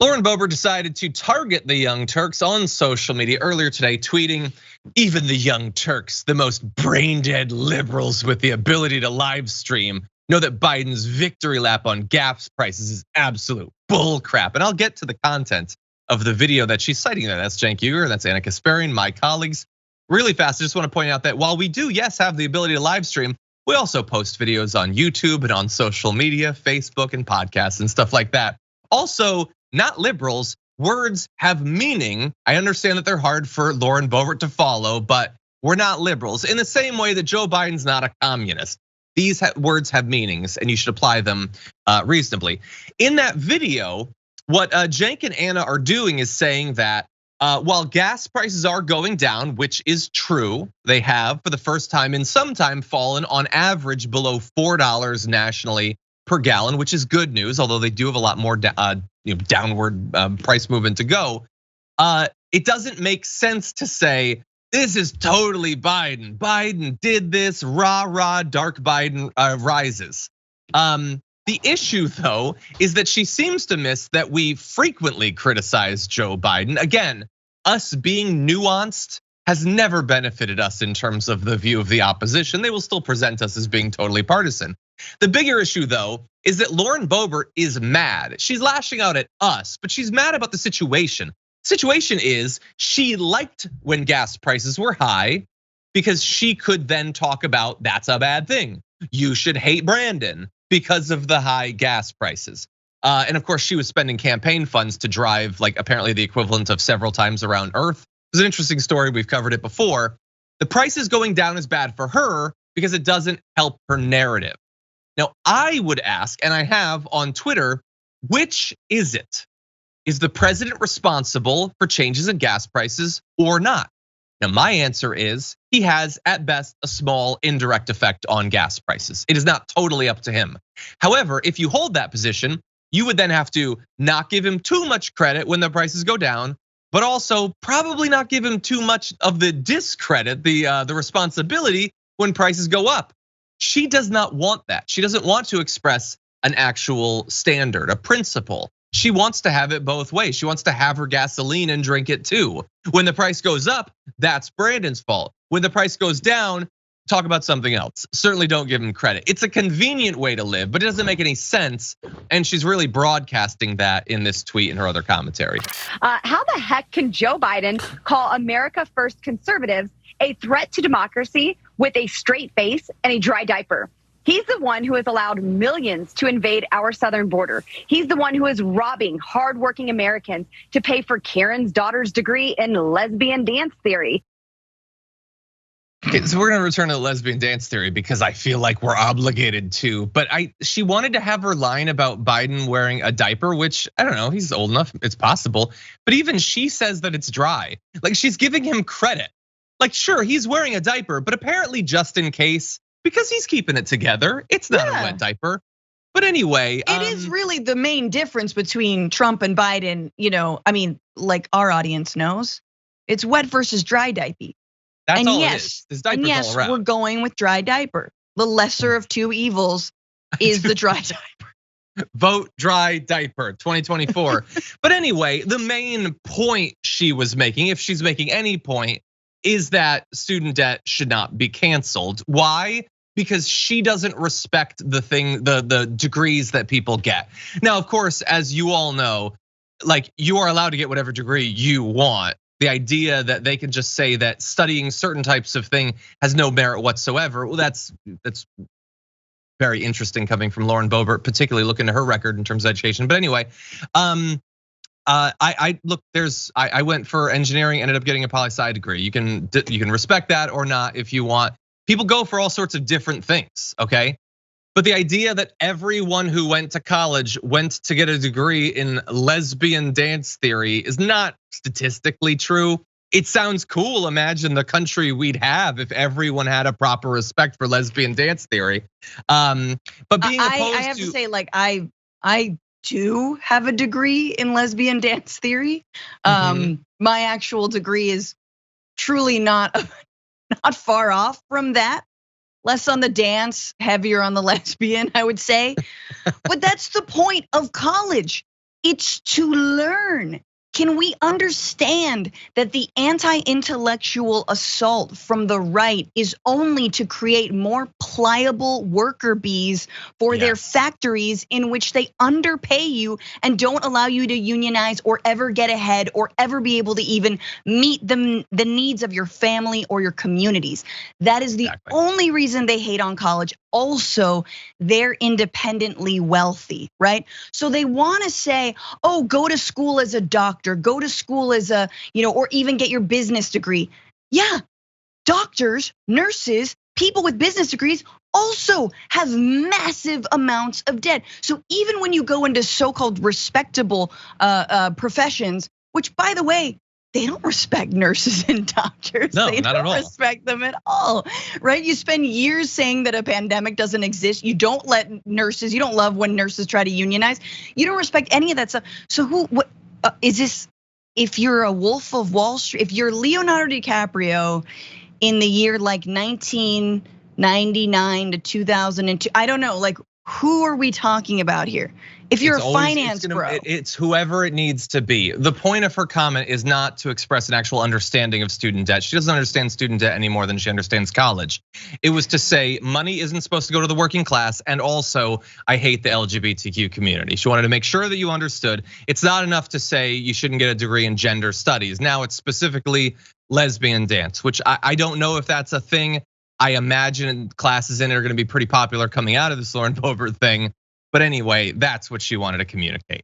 Lauren Boebert decided to target the Young Turks on social media earlier today, tweeting, "Even the Young Turks, the most brain-dead liberals with the ability to live stream, know that Biden's victory lap on gas prices is absolute bull crap." And I'll get to the content of the video that she's citing there. That's Cenk Uygur, that's Anna Kasparian, my colleagues. Really fast, I just want to point out that while we do, yes, have the ability to live stream, we also post videos on YouTube and on social media, Facebook and podcasts and stuff like that. Also, not liberals, words have meaning. I understand that they're hard for Lauren Boebert to follow, but we're not liberals. In the same way that Joe Biden's not a communist. These words have meanings and you should apply them reasonably. In that video, what Cenk and Anna are doing is saying that while gas prices are going down, which is true, they have for the first time in some time fallen on average below $4 nationally per gallon, which is good news, although they do have a lot more downward price movement to go. It doesn't make sense to say this is totally Biden. Biden did this, rah, rah, dark Biden rises. The issue though is that she seems to miss that we frequently criticize Joe Biden. Again, us being nuanced has never benefited us in terms of the view of the opposition. They will still present us as being totally partisan. The bigger issue though is that Lauren Boebert is mad. She's lashing out at us, but she's mad about the situation. Situation is she liked when gas prices were high because she could then talk about that's a bad thing. You should hate Brandon because of the high gas prices. And of course, she was spending campaign funds to drive like apparently the equivalent of several times around Earth. It's an interesting story, we've covered it before. The prices going down is bad for her because it doesn't help her narrative. Now, I would ask, and I have on Twitter, which is it? Is the president responsible for changes in gas prices or not? Now, my answer is he has at best a small indirect effect on gas prices. It is not totally up to him. However, if you hold that position, you would then have to not give him too much credit when the prices go down, but also probably not give him too much of the discredit, the responsibility when prices go up. She does not want that. She doesn't want to express an actual standard, a principle. She wants to have it both ways. She wants to have her gasoline and drink it too. When the price goes up, that's Brandon's fault. When the price goes down, talk about something else. Certainly don't give him credit. It's a convenient way to live, but it doesn't make any sense. And she's really broadcasting that in this tweet and her other commentary. How the heck can Joe Biden call America First conservatives a threat to democracy with a straight face and a dry diaper? He's the one who has allowed millions to invade our southern border. He's the one who is robbing hardworking Americans to pay for Karen's daughter's degree in lesbian dance theory. Okay, so we're gonna return to the lesbian dance theory because I feel like we're obligated to. But she wanted to have her line about Biden wearing a diaper, which I don't know, he's old enough, it's possible. But even she says that it's dry. Like she's giving him credit. Like sure, he's wearing a diaper, but apparently just in case, because he's keeping it together. It's not a wet diaper. But anyway, it is really the main difference between Trump and Biden. I mean, like our audience knows, it's wet versus dry diaper. That's and all yes, it is. There's diapers all around. We're going with dry diaper. The lesser of two evils is the dry diaper. Vote dry diaper 2024. But anyway, the main point she was making, if she's making any point, is that student debt should not be canceled. Why? Because she doesn't respect the degrees that people get. Now, of course, as you all know, like you are allowed to get whatever degree you want. The idea that they can just say that studying certain types of thing has no merit whatsoever, well, that's very interesting coming from Lauren Boebert, particularly looking at her record in terms of education. But anyway, I went for engineering, ended up getting a poli-sci degree. You can respect that or not if you want. People go for all sorts of different things, okay? But the idea that everyone who went to college went to get a degree in lesbian dance theory is not statistically true. It sounds cool. Imagine the country we'd have if everyone had a proper respect for lesbian dance theory. But being opposed I have to say, like I do have a degree in lesbian dance theory. My actual degree is truly not far off from that. Less on the dance, heavier on the lesbian, I would say. But that's the point of college. It's to learn. Can we understand that the anti-intellectual assault from the right is only to create more pliable worker bees for their factories in which they underpay you and don't allow you to unionize or ever get ahead or ever be able to even meet the needs of your family or your communities? That is the only reason they hate on college. Also, they're independently wealthy, right? So they wanna say, oh, go to school as a doctor, go to school as a, or even get your business degree. Yeah, doctors, nurses, people with business degrees also have massive amounts of debt. So even when you go into so-called respectable professions, which by the way, they don't respect nurses and doctors. No, they not don't at all. respect them at all, right? You spend years saying that a pandemic doesn't exist. You don't let nurses, you don't love when nurses try to unionize. You don't respect any of that stuff. So what is this? If you're a Wolf of Wall Street, if you're Leonardo DiCaprio in the year like 1999 to 2002, I don't know, like who are we talking about here? If you're a finance bro. It's whoever it needs to be. The point of her comment is not to express an actual understanding of student debt. She doesn't understand student debt any more than she understands college. It was to say money isn't supposed to go to the working class, and also I hate the LGBTQ community. She wanted to make sure that you understood. It's not enough to say you shouldn't get a degree in gender studies. Now it's specifically lesbian dance, which I don't know if that's a thing. I imagine classes in it are gonna be pretty popular coming out of this Lauren Boebert thing. But anyway, that's what she wanted to communicate.